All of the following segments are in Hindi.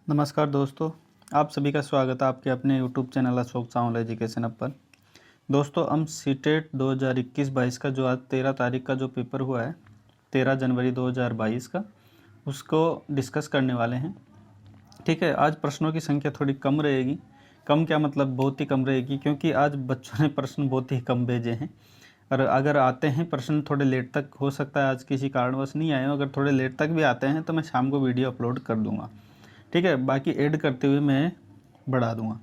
नमस्कार दोस्तों, आप सभी का स्वागत है आपके अपने YouTube channel Ashok Chawla education up पर। दोस्तों, हम सीटेट 2021-22 का जो आज 13 तारीख का जो पेपर हुआ है, 13 जनवरी 2022 का, उसको डिस्कस करने वाले हैं। ठीक है, आज प्रश्नों की संख्या थोड़ी कम रहेगी। कम क्या मतलब, बहुत ही कम रहेगी, क्योंकि आज बच्चों ने प्रश्न बहुत ही कम भेजे हैं। और अगर आते हैं प्रश्न थोड़े लेट तक, हो सकता है आज किसी कारणवश नहीं आए हो, अगर थोड़े लेट तक भी आते हैं तो मैं शाम को वीडियो अपलोड कर दूँगा। ठीक है, बाकी ऐड करते हुए मैं बढ़ा दूंगा।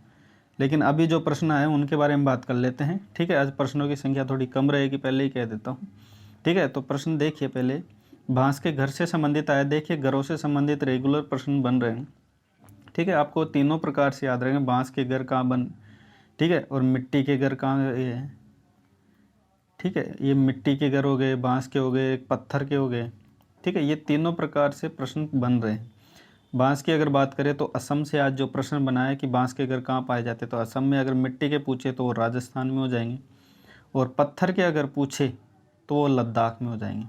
लेकिन अभी जो प्रश्न आए उनके बारे में बात कर लेते हैं। ठीक है, आज प्रश्नों की संख्या थोड़ी कम रहेगी, पहले ही कह देता हूँ। ठीक है, तो प्रश्न देखिए। पहले बांस के घर से संबंधित आया। देखिए, घरों से संबंधित रेगुलर प्रश्न बन रहे हैं। ठीक है, आपको तीनों प्रकार से याद रहेंगे। बांस के घर कहाँ बन, ठीक है, और मिट्टी के घर कहाँ ये है। ठीक है, ये मिट्टी के घर हो गए, बांस के हो गए, पत्थर के हो गए। ठीक है, ये तीनों प्रकार से प्रश्न बन रहे हैं। बांस की अगर बात करें तो असम से आज जो प्रश्न बना है कि बांस के घर कहाँ पाए जाते, तो असम में। अगर मिट्टी के पूछे तो वो राजस्थान में हो जाएंगे, और पत्थर के अगर पूछे तो वो लद्दाख में हो जाएंगे।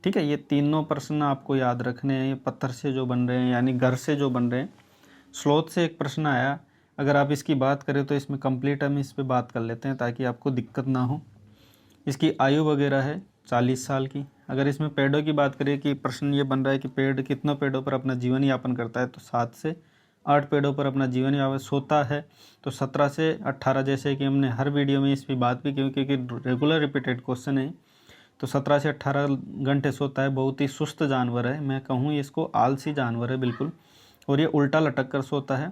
ठीक है, ये तीनों प्रश्न आपको याद रखने हैं। ये पत्थर से जो बन रहे हैं, यानी घर से जो बन रहे हैं। स्लोथ से एक प्रश्न आया, अगर आप इसकी बात करें तो इसमें कंप्लीट हम इस पर बात कर लेते हैं ताकि आपको दिक्कत ना हो। इसकी आयु वगैरह है 40 साल की। अगर इसमें पेड़ों की बात करें कि प्रश्न ये बन रहा है कि पेड़ कितनों पेड़ों पर अपना जीवन यापन करता है, तो 7 से 8 पेड़ों पर अपना जीवन यापन सोता है, तो 17 से 18, जैसे कि हमने हर वीडियो में इस पर बात भी की, क्योंकि रेगुलर रिपीटेड क्वेश्चन है। तो 17 से 18 घंटे सोता है। बहुत ही सुस्त जानवर है, मैं कहूँ इसको आलसी जानवर है बिल्कुल। और ये उल्टा लटक कर सोता है।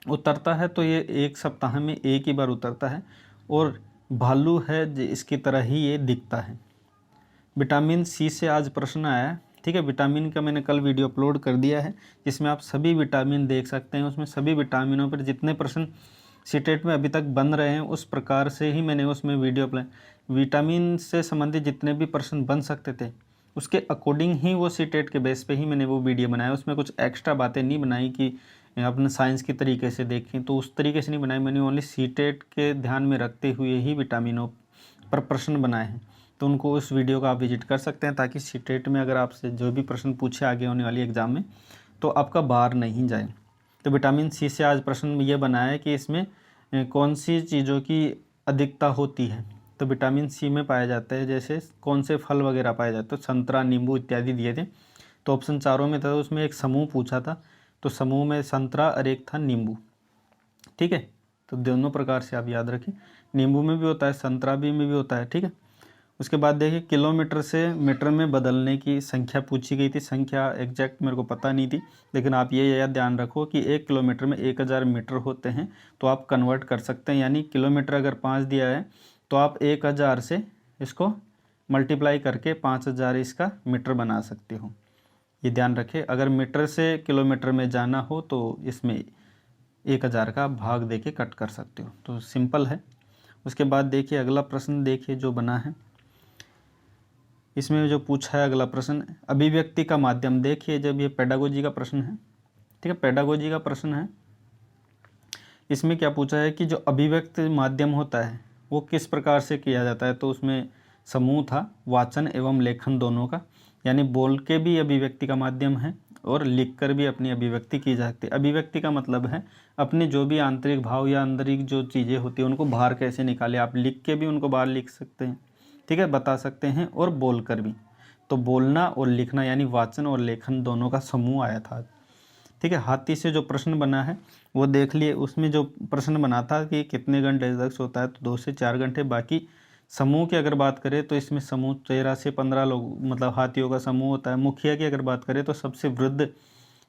उतरता है तो ये 1 सप्ताह में 1 ही बार उतरता है, और भालू है इसकी तरह ही ये दिखता है। विटामिन सी से आज प्रश्न आया है। ठीक है, विटामिन का मैंने कल वीडियो अपलोड कर दिया है, जिसमें आप सभी विटामिन देख सकते हैं। उसमें सभी विटामिनों पर जितने प्रश्न सीटेट में अभी तक बन रहे हैं, उस प्रकार से ही मैंने उसमें वीडियो अपलोड। विटामिन से संबंधित जितने भी प्रश्न बन सकते थे, उसके अकॉर्डिंग ही वो सीटेट के बेस पे ही मैंने वो वीडियो बनाया। उसमें कुछ एक्स्ट्रा बातें नहीं बनाई कि अपने साइंस की तरीके से देखें, तो उस तरीके से नहीं बनाई मैंने। ओनली सीटेट के ध्यान में रखते हुए ही विटामिनों पर प्रश्न बनाए हैं। तो उनको उस वीडियो का आप विजिट कर सकते हैं, ताकि सीटेट में अगर आपसे जो भी प्रश्न पूछे आगे होने वाली एग्ज़ाम में, तो आपका बाहर नहीं जाए। तो विटामिन सी से आज प्रश्न ये बना है कि इसमें कौन सी चीज़ों की अधिकता होती है। तो विटामिन सी में पाया जाता है, जैसे कौन से फल वगैरह पाए जाते, तो संतरा, नींबू इत्यादि दिए थे। तो ऑप्शन चारों में था, उसमें एक समूह पूछा था, तो समूह में संतरा और एक था नींबू। ठीक है, तो दोनों प्रकार से आप याद रखें, नींबू में भी होता है, संतरा में भी होता है। ठीक है, उसके बाद देखिए, किलोमीटर से मीटर में बदलने की संख्या पूछी गई थी। संख्या एग्जैक्ट मेरे को पता नहीं थी, लेकिन आप ये याद ध्यान रखो कि 1 किलोमीटर में 1000 मीटर होते हैं। तो आप कन्वर्ट कर सकते हैं, यानी किलोमीटर अगर 5 दिया है तो आप 1000 से इसको मल्टीप्लाई करके 5000 इसका मीटर बना सकते हो। ये ध्यान रखें, अगर मीटर से किलोमीटर में जाना हो तो इसमें 1000 का भाग दे के कट कर सकते हो। तो सिंपल है। उसके बाद देखिए, अगला प्रश्न देखिए जो बना है, इसमें जो पूछा है अगला प्रश्न, अभिव्यक्ति का माध्यम। देखिए, जब ये पेडागोजी का प्रश्न है, ठीक है, पेडागोजी का प्रश्न है। इसमें क्या पूछा है कि जो अभिव्यक्ति माध्यम होता है वो किस प्रकार से किया जाता है। तो उसमें समूह था, वाचन एवं लेखन दोनों का, यानी बोल के भी अभिव्यक्ति का माध्यम है और लिख कर भी अपनी अभिव्यक्ति की जा सकती है। अभिव्यक्ति का मतलब है अपने जो भी आंतरिक भाव या आंतरिक जो चीज़ें होती हैं उनको बाहर कैसे निकाले। आप लिख के भी उनको बाहर लिख सकते हैं, ठीक है, बता सकते हैं, और बोल कर भी। तो बोलना और लिखना यानी वाचन और लेखन दोनों का समूह आया था। ठीक है, हाथी से जो प्रश्न बना है वो देख लिए। उसमें जो प्रश्न बना था कि कितने घंटे तक सोता है, तो 2 से 4 घंटे। बाकी समूह की अगर बात करें तो इसमें समूह 13 से 15 लोग, मतलब हाथियों का समूह होता है। मुखिया की अगर बात करें तो सबसे वृद्ध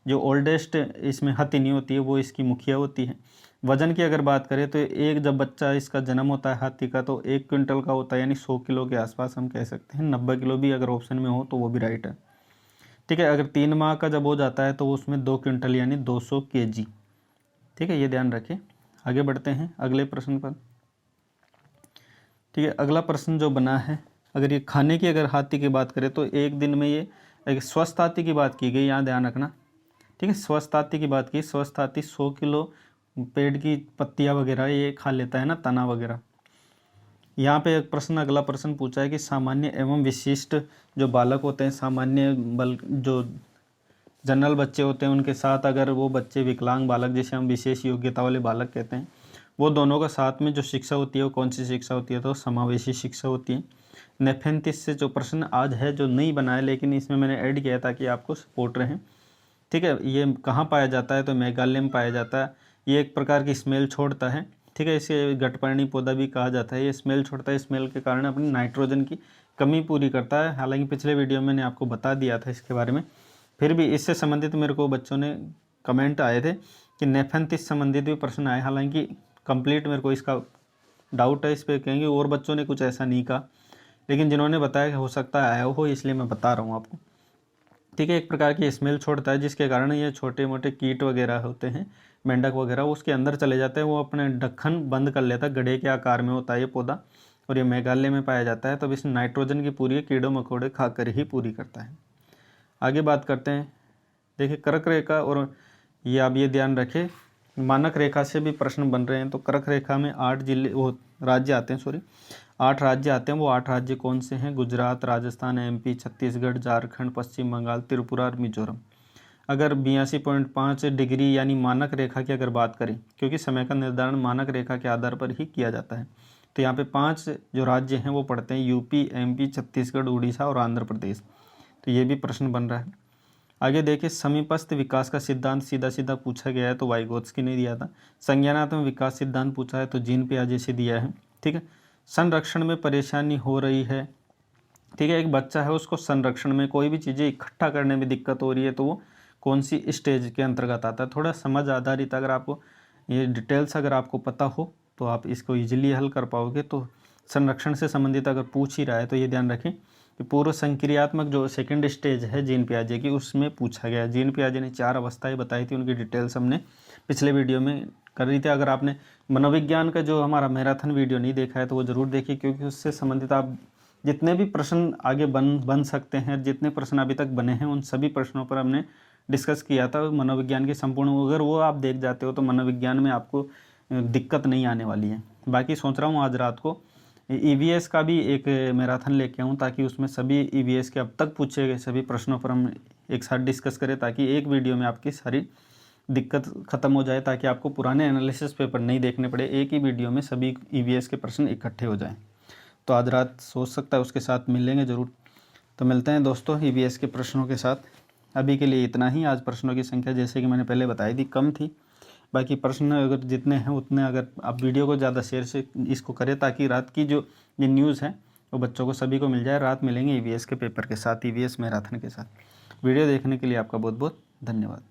जो ओल्डेस्ट इसमें हथिनी होती है वो इसकी मुखिया होती है। वजन की अगर बात करें तो एक जब बच्चा इसका जन्म होता है हाथी का, तो 1 क्विंटल का होता है, यानी 100 किलो के आसपास हम कह सकते हैं। 90 किलो भी अगर ऑप्शन में हो तो वो भी राइट है। ठीक है, अगर 3 माह का जब हो जाता है तो उसमें 2 क्विंटल यानी 200 केजी। ठीक है, ये ध्यान रखें। आगे बढ़ते हैं अगले प्रश्न पर। ठीक है, अगला प्रश्न जो बना है, अगर ये खाने की अगर हाथी की बात करें तो एक दिन में ये एक स्वस्थ हाथी की बात की गई, यहाँ ध्यान रखना। ठीक है, स्वस्थ हाथी की बात की। स्वस्थ हाथी 100 किलो पेड़ की पत्तियाँ वगैरह ये खा लेता है ना, तना वगैरह। यहाँ पे एक प्रश्न, अगला प्रश्न पूछा है कि सामान्य एवं विशिष्ट जो बालक होते हैं, सामान्य बल जो जनरल बच्चे होते हैं उनके साथ अगर वो बच्चे विकलांग बालक, जिसे हम विशेष योग्यता वाले बालक कहते हैं, वो दोनों का साथ में जो शिक्षा होती है वो कौन सी शिक्षा होती है, तो समावेशी शिक्षा होती है। नेफेंथिस से जो प्रश्न आज है जो नहीं बना है, लेकिन इसमें मैंने ऐड किया ताकि आपको सपोर्ट रहे। ठीक है, ये कहाँ पाया जाता है, तो मेघालय में पाया जाता है। ये एक प्रकार की स्मेल छोड़ता है। ठीक है, इसे गटपर्णी पौधा भी कहा जाता है। ये स्मेल छोड़ता है, स्मेल के कारण अपनी नाइट्रोजन की कमी पूरी करता है। हालांकि पिछले वीडियो में मैंने आपको बता दिया था इसके बारे में, फिर भी इससे संबंधित मेरे को बच्चों ने कमेंट आए थे कि नेफेंथिस संबंधित भी प्रश्न आए। हालांकि कंप्लीट मेरे को इसका डाउट है इस पर, कहेंगे और बच्चों ने कुछ ऐसा नहीं कहा, लेकिन जिन्होंने बताया कि हो सकता है आया हो, इसलिए मैं बता रहा हूँ आपको। ठीक है, एक प्रकार की स्मेल छोड़ता है जिसके कारण ये छोटे मोटे कीट वगैरह होते हैं, मेंढक वगैरह, उसके अंदर चले जाते हैं। वो अपने ढक्कन बंद कर लेता है, गड्ढे के आकार में होता है ये पौधा, और ये मेघालय में पाया जाता है। तब इस नाइट्रोजन की पूरी कीड़ों मकोड़े खाकर ही पूरी करता है। आगे बात करते हैं, देखिए कर्क रेखा, और ये आप ये ध्यान रखें मानक रेखा से भी प्रश्न बन रहे हैं। तो कर्क रेखा में 8 जिले वो राज्य आते हैं, 8 राज्य आते हैं। वो 8 राज्य कौन से हैं? गुजरात, राजस्थान, MP, छत्तीसगढ़, झारखंड, पश्चिम बंगाल, त्रिपुरा और मिजोरम। अगर 82.5 डिग्री यानी मानक रेखा की अगर बात करें, क्योंकि समय का निर्धारण मानक रेखा के आधार पर ही किया जाता है, तो यहाँ पे 5 जो राज्य हैं वो पड़ते हैं UP, MP, छत्तीसगढ़, उड़ीसा और आंध्र प्रदेश। तो ये भी प्रश्न बन रहा है। आगे देखिए, समीपस्थ विकास का सिद्धांत सीधा सीधा पूछा गया है, तो वाइगोत्स्की ने दिया था। संज्ञानात्मक विकास सिद्धांत पूछा है, तो जीन पियाजे से दिया है। ठीक है, संरक्षण में परेशानी हो रही है। ठीक है, एक बच्चा है उसको संरक्षण में कोई भी चीज़ें इकट्ठा करने में दिक्कत हो रही है, तो वो कौन सी स्टेज के अंतर्गत आता है? थोड़ा समझ आधारित अगर आपको ये डिटेल्स अगर आपको पता हो तो आप इसको ईजिली हल कर पाओगे। तो संरक्षण से संबंधित अगर पूछ ही रहा है तो ये ध्यान रखें कि पूर्व संक्रियात्मक जो सेकंड स्टेज है जीन पियाजे की, उसमें पूछा गया। जीन पियाजे ने 4 अवस्थाएं बताई थी, उनकी डिटेल्स हमने पिछले वीडियो में कर रही थी। अगर आपने मनोविज्ञान का जो हमारा मैराथन वीडियो नहीं देखा है तो वो ज़रूर देखिए, क्योंकि उससे संबंधित आप जितने भी प्रश्न आगे बन सकते हैं, जितने प्रश्न अभी तक बने हैं, उन सभी प्रश्नों पर हमने डिस्कस किया था मनोविज्ञान की संपूर्ण। अगर वो आप देख जाते हो तो मनोविज्ञान में आपको दिक्कत नहीं आने वाली है। बाकी सोच रहा हूँ आज रात को EVS का भी एक मैराथन लेके आऊँ, ताकि उसमें सभी EVS के अब तक पूछे गए सभी प्रश्नों पर हम एक साथ डिस्कस करें, ताकि एक वीडियो में आपकी सारी दिक्कत ख़त्म हो जाए, ताकि आपको पुराने एनालिसिस पेपर नहीं देखने पड़े, एक ही वीडियो में सभी EVS के प्रश्न इकट्ठे हो जाएं। तो आज रात सोच सकता है उसके साथ मिलेंगे ज़रूर। तो मिलते हैं दोस्तों EVS के प्रश्नों के साथ। अभी के लिए इतना ही। आज प्रश्नों की संख्या जैसे कि मैंने पहले बताई थी कम थी, बाकी प्रश्न अगर जितने हैं उतने अगर आप वीडियो को ज़्यादा शेयर से इसको करें, ताकि रात की जो ये न्यूज़ है वो बच्चों को सभी को मिल जाए। रात मिलेंगे EVS के पेपर के साथ, EVS मैराथन के साथ। वीडियो देखने के लिए आपका बहुत बहुत धन्यवाद।